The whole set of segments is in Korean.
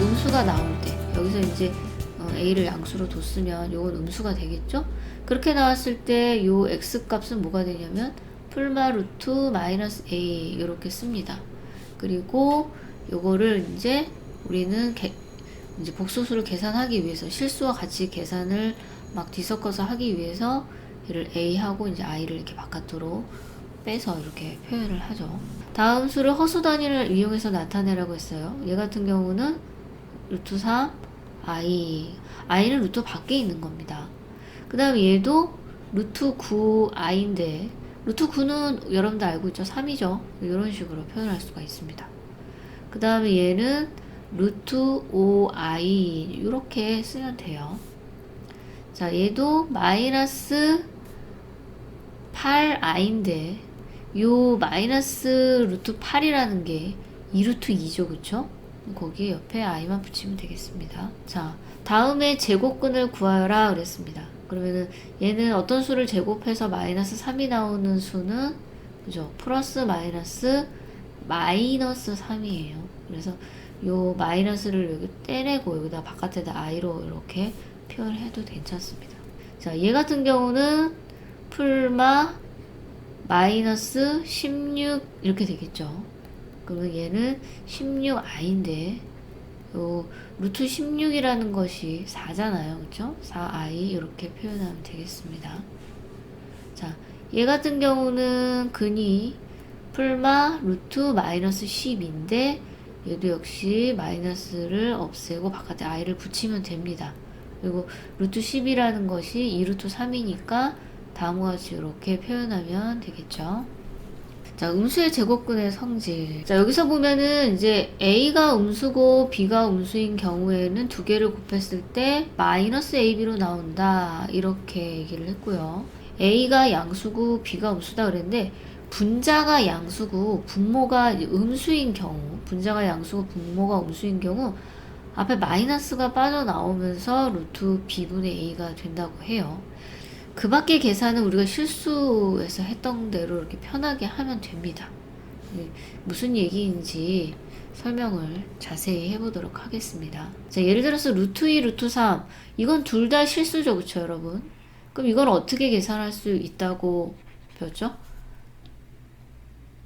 음수가 나올 때 여기서 이제 a를 양수로 뒀으면 요건 음수가 되겠죠? 그렇게 나왔을 때 요 x 값은 뭐가 되냐면 풀마 루트 마이너스 a 이렇게 씁니다. 그리고 요거를 이제 우리는 이제 복소수를 계산하기 위해서 실수와 같이 계산을 막 뒤섞어서 하기 위해서 얘를 a하고 이제 i를 이렇게 바깥으로 빼서 이렇게 표현을 하죠. 다음 수를 허수 단위를 이용해서 나타내라고 했어요. 얘 같은 경우는 루트 3 i는 루트 밖에 있는 겁니다. 그 다음 얘도 루트 9 i인데 루트 9는 여러분들 알고 있죠? 3이죠. 이런 식으로 표현할 수가 있습니다. 그 다음에 얘는 루트 5i 이렇게 쓰면 돼요. 자, 얘도 마이너스 8i인데 요 마이너스 루트 8이라는 게 2루트 2죠. 그쵸? 거기에 옆에 i만 붙이면 되겠습니다. 자, 다음에 제곱근을 구하여라 그랬습니다. 그러면은 얘는 어떤 수를 제곱해서 마이너스 3이 나오는 수는 그죠? 플러스 마이너스 3이에요. 그래서 요 마이너스를 여기 떼내고 여기다 바깥에다 i로 이렇게 표현해도 괜찮습니다. 자, 얘 같은 경우는 풀마 마이너스 16 이렇게 되겠죠. 그러면 얘는 16i인데 요 루트 16이라는 것이 4잖아요. 그쵸? 4i 이렇게 표현하면 되겠습니다. 자, 얘 같은 경우는 근이 풀마 루트 마이너스 10인데 얘도 역시 마이너스를 없애고 바깥에 i를 붙이면 됩니다. 그리고 루트 10이라는 것이 2루트 3이니까 다음과 같이 이렇게 표현하면 되겠죠. 자, 음수의 제곱근의 성질. 자, 여기서 보면은 이제 a가 음수고 b가 음수인 경우에는 두 개를 곱했을 때 마이너스 ab로 나온다. 이렇게 얘기를 했고요. a가 양수고 b가 음수다 그랬는데 분자가 양수고 분모가 음수인 경우, 분자가 양수고 분모가 음수인 경우 앞에 마이너스가 빠져나오면서 루트 b분의 a가 된다고 해요. 그 밖의 계산은 우리가 실수해서 했던 대로 이렇게 편하게 하면 됩니다. 무슨 얘기인지 설명을 자세히 해보도록 하겠습니다. 자, 예를 들어서 루트 2, 루트 3 이건 둘 다 실수죠. 그쵸 여러분? 그럼 이건 어떻게 계산할 수 있다고 배웠죠?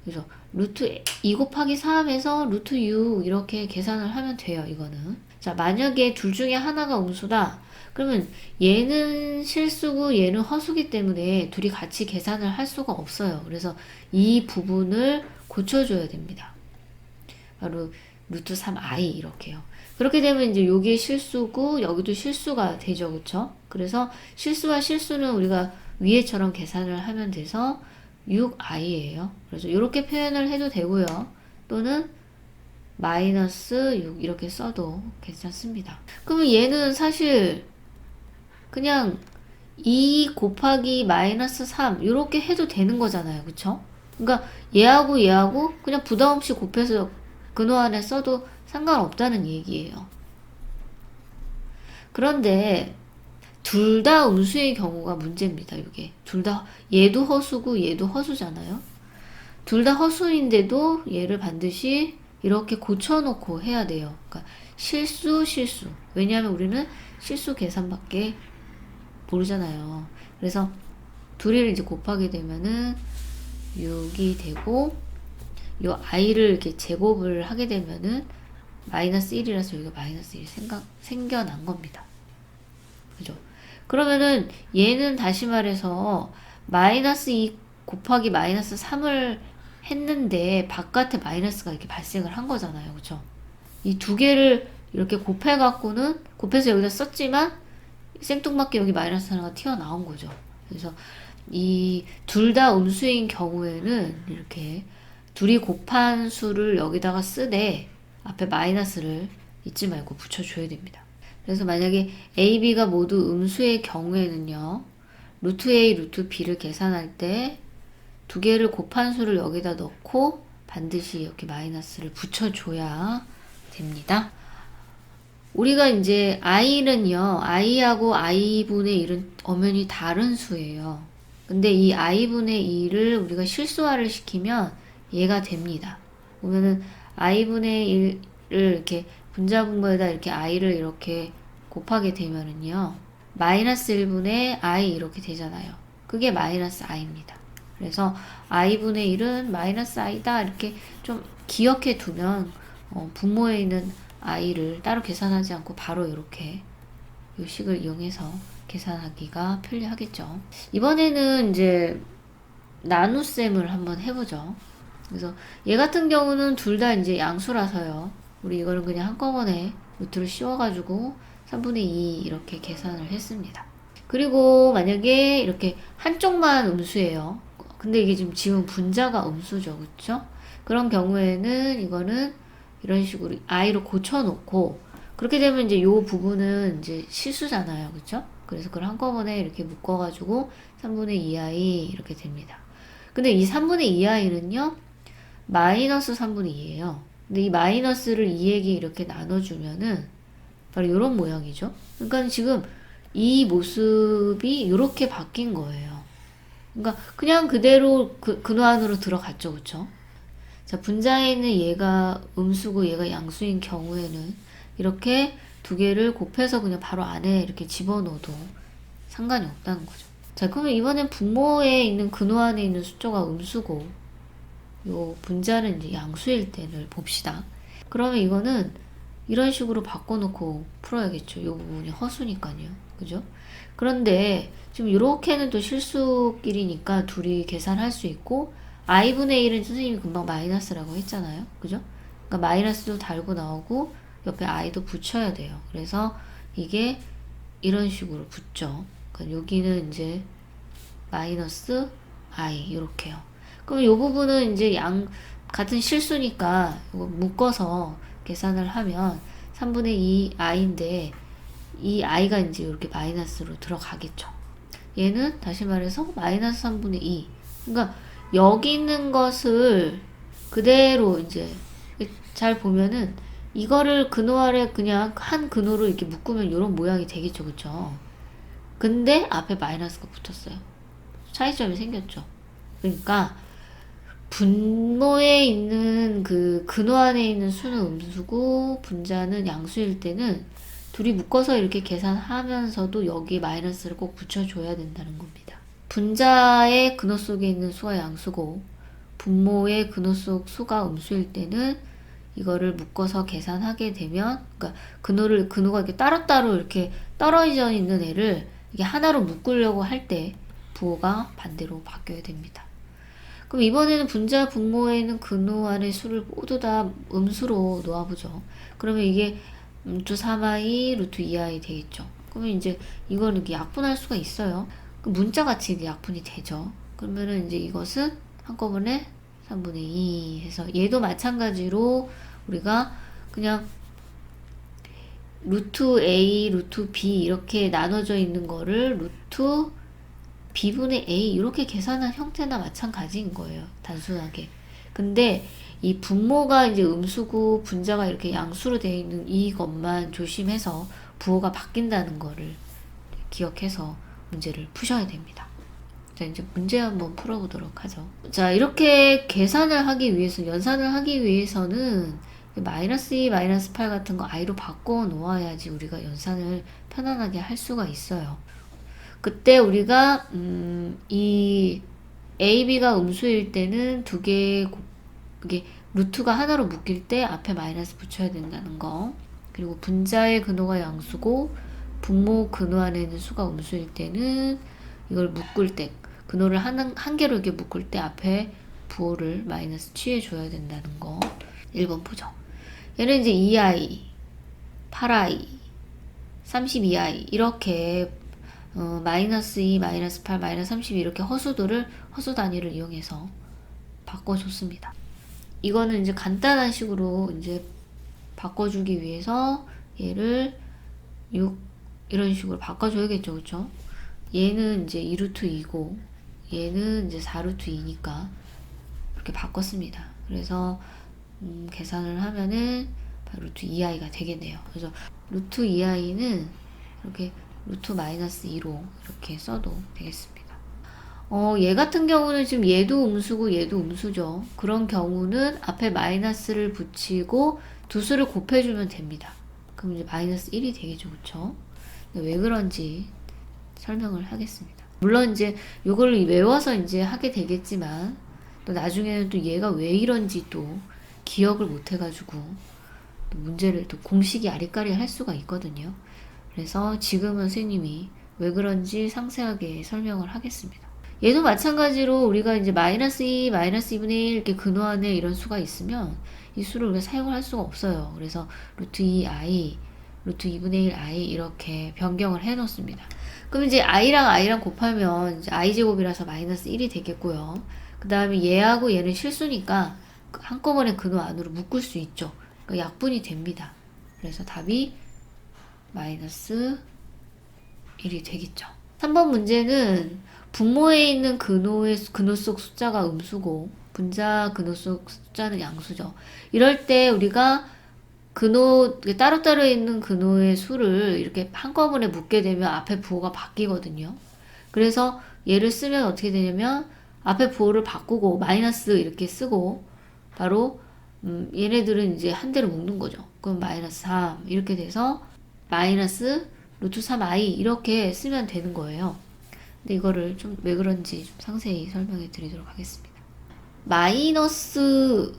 그래서 루트 2 곱하기 3에서 루트 6 이렇게 계산을 하면 돼요. 이거는. 자, 만약에 둘 중에 하나가 음수다. 그러면 얘는 실수고 얘는 허수기 때문에 둘이 같이 계산을 할 수가 없어요. 그래서 이 부분을 고쳐줘야 됩니다. 바로 루트 3i 이렇게요. 그렇게 되면 이제 여기 실수고 여기도 실수가 되죠. 그쵸? 그래서 실수와 실수는 우리가 위에처럼 계산을 하면 돼서 6i예요. 그래서 이렇게 표현을 해도 되고요. 또는 마이너스 6 이렇게 써도 괜찮습니다. 그러면 얘는 사실 그냥 2 곱하기 마이너스 3 이렇게 해도 되는 거잖아요. 그쵸? 그러니까 얘하고 얘하고 그냥 부담 없이 곱해서 근호 안에 써도 상관없다는 얘기예요. 그런데 둘 다 음수의 경우가 문제입니다. 이게 둘 다 얘도 허수고 얘도 허수잖아요. 둘 다 허수인데도 얘를 반드시 이렇게 고쳐놓고 해야 돼요. 그러니까 실수. 왜냐하면 우리는 실수 계산밖에 모르잖아요. 그래서 둘이를 이제 곱하게 되면은 6이 되고 요 i를 이렇게 제곱을 하게 되면은 마이너스 1이라서 여기가 마이너스 1이 생겨난 겁니다. 그죠? 그러면은 얘는 다시 말해서 마이너스 2 곱하기 마이너스 3을 했는데 바깥에 마이너스가 이렇게 발생을 한 거잖아요. 그죠? 이 두 개를 이렇게 곱해서 여기다 썼지만 생뚱맞게 여기 마이너스 하나가 튀어나온 거죠. 그래서 이 둘 다 음수인 경우에는 이렇게 둘이 곱한 수를 여기다가 쓰되 앞에 마이너스를 잊지 말고 붙여줘야 됩니다. 그래서 만약에 a, b가 모두 음수의 경우에는요. 루트 a, 루트 b를 계산할 때 두 개를 곱한 수를 여기다 넣고 반드시 이렇게 마이너스를 붙여줘야 됩니다. 우리가 이제 i는요. i하고 i분의 1은 엄연히 다른 수예요. 근데 이 i분의 2를 우리가 실수화를 시키면 얘가 됩니다. 보면은 i분의 1을 이렇게 분자 분모에다 이렇게 i를 이렇게 곱하게 되면은요. 마이너스 1분의 i 이렇게 되잖아요. 그게 마이너스 i입니다. 그래서 i분의 1은 마이너스 i다 이렇게 좀 기억해 두면 분모에 있는 i를 따로 계산하지 않고 바로 이렇게 요 식을 이용해서 계산하기가 편리하겠죠. 이번에는 이제 나눗셈을 한번 해보죠. 그래서 얘 같은 경우는 둘 다 이제 양수라서요. 우리 이거는 그냥 한꺼번에 루트를 씌워가지고 3분의 2 이렇게 계산을 했습니다. 그리고 만약에 이렇게 한쪽만 음수예요. 근데 이게 지금 분자가 음수죠. 그쵸? 그런 경우에는 이거는 이런 식으로 i로 고쳐놓고 그렇게 되면 이제 요 부분은 이제 실수잖아요. 그쵸? 그래서 그걸 한꺼번에 이렇게 묶어가지고 3분의 2i 이렇게 됩니다. 근데 이 3분의 2i는요, 마이너스 3분의 2예요. 근데 이 마이너스를 2에게 이렇게 나눠주면은 바로 이런 모양이죠. 그러니까 지금 이 모습이 이렇게 바뀐 거예요. 그러니까 그냥 그대로 근호 안으로 들어갔죠. 그쵸? 자, 분자에 있는 얘가 음수고 얘가 양수인 경우에는 이렇게 두 개를 곱해서 그냥 바로 안에 이렇게 집어넣어도 상관이 없다는 거죠. 자, 그러면 이번엔 분모에 있는 근호 안에 있는 숫자가 음수고 요 분자는 이제 양수일 때를 봅시다. 그러면 이거는 이런 식으로 바꿔놓고 풀어야겠죠. 요 부분이 허수니까요. 그죠? 그런데 지금 이렇게는 또 실수끼리니까 둘이 계산할 수 있고 i분의 1은 선생님이 금방 마이너스라고 했잖아요. 그죠? 그러니까 마이너스도 달고 나오고 옆에 i도 붙여야 돼요. 그래서 이게 이런 식으로 붙죠. 그러니까 여기는 이제 마이너스 i 이렇게요. 그럼 이 부분은 이제 같은 실수니까 이거 묶어서 계산을 하면 3분의 2 i인데 이 i가 이제 이렇게 마이너스로 들어가겠죠. 얘는 다시 말해서 마이너스 3분의 2. 그러니까 여기 있는 것을 그대로 이제 잘 보면은 이거를 근호 아래 그냥 한 근호로 이렇게 묶으면 이런 모양이 되겠죠. 그쵸? 근데 앞에 마이너스가 붙었어요. 차이점이 생겼죠. 그러니까 분모에 있는 그 근호 안에 있는 수는 음수고 분자는 양수일 때는 둘이 묶어서 이렇게 계산하면서도 여기 마이너스를 꼭 붙여줘야 된다는 겁니다. 분자의 근호 속에 있는 수가 양수고 분모의 근호 속 수가 음수일 때는 이거를 묶어서 계산하게 되면 그러니까 근호가 이렇게 따로따로 이렇게 떨어져 있는 애를 이게 하나로 묶으려고 할 때 부호가 반대로 바뀌어야 됩니다. 그럼 이번에는 분자 분모에 있는 근호 안의 수를 모두 다 음수로 놓아보죠. 그러면 이게 루트 3i, 루트 2i 되겠죠. 그러면 이제 이거는 이렇게 약분할 수가 있어요. 문자같이 이제 약분이 되죠. 그러면은 이제 이것은 한꺼번에 3분의 2 해서 얘도 마찬가지로 우리가 그냥 루트 a, 루트 b 이렇게 나눠져 있는 거를 루트 b분의 a 이렇게 계산한 형태나 마찬가지인 거예요. 단순하게. 근데 이 분모가 이제 음수고 분자가 이렇게 양수로 되어 있는 이것만 조심해서 부호가 바뀐다는 거를 기억해서 문제를 푸셔야 됩니다. 자, 이제 문제 한번 풀어보도록 하죠. 자, 이렇게 계산을 하기 위해서, 연산을 하기 위해서는 마이너스 2, 마이너스 8 같은 거 i로 바꿔 놓아야지 우리가 연산을 편안하게 할 수가 있어요. 그때 우리가 이 a, b가 음수일 때는 두 개 이게 루트가 하나로 묶일 때 앞에 마이너스 붙여야 된다는 거. 그리고 분자의 근호가 양수고 분모 근호 안에 있는 수가 음수일 때는 이걸 묶을 때 근호를 한 개로 이렇게 묶을 때 앞에 부호를 마이너스 취해줘야 된다는 거. 1번 보죠. 얘는 이제 2i, 8i, 32i 이렇게 마이너스 2, 마이너스 8, 마이너스 32 이렇게 허수 단위를 이용해서 바꿔줬습니다. 이거는 이제 간단한 식으로 이제 바꿔주기 위해서 얘를 6 이런 식으로 바꿔줘야겠죠. 그쵸? 얘는 이제 2루트 2고 얘는 이제 4루트 2니까 이렇게 바꿨습니다. 그래서 계산을 하면은 루트 2i가 되겠네요. 그래서 루트 2i는 이렇게 루트 마이너스 2로 이렇게 써도 되겠습니다. 얘 같은 경우는 지금 얘도 음수고 얘도 음수죠. 그런 경우는 앞에 마이너스를 붙이고 두 수를 곱해주면 됩니다. 그럼 이제 마이너스 1이 되겠죠. 그쵸? 왜 그런지 설명을 하겠습니다. 물론 이제 요걸 외워서 이제 하게 되겠지만 또 나중에는 또 얘가 왜 이런지 또 기억을 못 해가지고 또 문제를 또 공식이 아리까리 할 수가 있거든요. 그래서 지금은 선생님이 왜 그런지 상세하게 설명을 하겠습니다. 얘도 마찬가지로 우리가 이제 마이너스 2, 마이너스 2분의 1 이렇게 근호안에 이런 수가 있으면 이 수를 우리가 사용을 할 수가 없어요. 그래서 루트 2i, 루트 2분의 1i 이렇게 변경을 해 놓습니다. 그럼 이제 i랑 곱하면 이제 i제곱이라서 마이너스 1이 되겠고요. 그 다음에 얘하고 얘는 실수니까 한꺼번에 근호 안으로 묶을 수 있죠. 그러니까 약분이 됩니다. 그래서 답이 마이너스 1이 되겠죠. 3번 문제는 분모에 있는 근호 속 숫자가 음수고 분자 근호 속 숫자는 양수죠. 이럴 때 우리가 따로따로 있는 근호의 수를 이렇게 한꺼번에 묶게 되면 앞에 부호가 바뀌거든요. 그래서 얘를 쓰면 어떻게 되냐면 앞에 부호를 바꾸고 마이너스 이렇게 쓰고 바로 얘네들은 이제 한 대로 묶는 거죠. 그럼 마이너스 3 이렇게 돼서 마이너스 루트 3i 이렇게 쓰면 되는 거예요. 근데 이거를 좀 왜 그런지 좀 상세히 설명해 드리도록 하겠습니다. 마이너스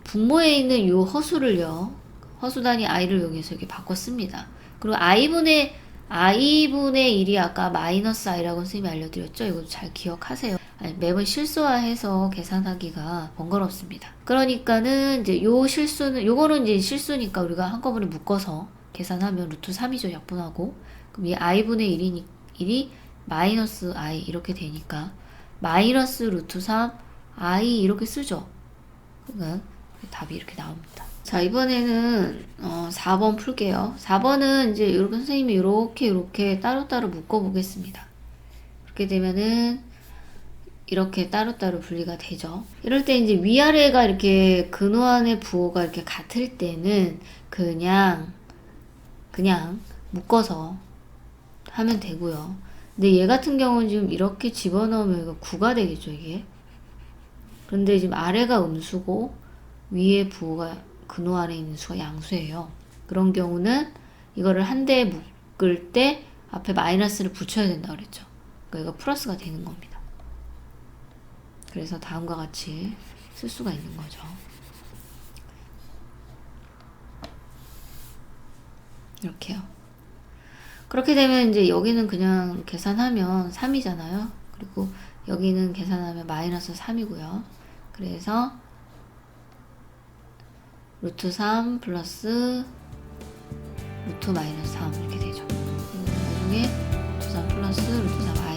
분모에 있는 요 허수를요. 허수 단위 i를 이용해서 이렇게 바꿨습니다. 그리고 i분의 1이 아까 마이너스 i라고 선생님이 알려드렸죠? 이거 잘 기억하세요. 매번 실수화해서 계산하기가 번거롭습니다. 그러니까는 이제 요거는 이제 실수니까 우리가 한꺼번에 묶어서 계산하면 루트 3이죠. 약분하고. 그럼 이 i분의 1이 마이너스 i 이렇게 되니까 마이너스 루트 3 i 이렇게 쓰죠. 그러니까 답이 이렇게 나옵니다. 자, 이번에는 4번 풀게요. 4번은 이제 이렇게 선생님이 이렇게 따로따로 묶어 보겠습니다. 그렇게 되면은 이렇게 따로따로 분리가 되죠. 이럴 때 이제 위아래가 이렇게 근호안의 부호가 이렇게 같을 때는 그냥 묶어서 하면 되고요. 근데 얘 같은 경우는 지금 이렇게 집어넣으면 이거 9가 되겠죠, 이게. 그런데 지금 아래가 음수고 위에 부호가 근호 안에 있는 수가 양수예요. 그런 경우는 이거를 한 대에 묶을 때 앞에 마이너스를 붙여야 된다 그랬죠. 그러니까 이거 플러스가 되는 겁니다. 그래서 다음과 같이 쓸 수가 있는 거죠. 이렇게요. 그렇게 되면 이제 여기는 그냥 계산하면 3이잖아요. 그리고 여기는 계산하면 마이너스 3이고요. 그래서 루트 3 플러스 루트 마이너스 3 이렇게 되죠. 나중에 루트 3 플러스 루트 3 i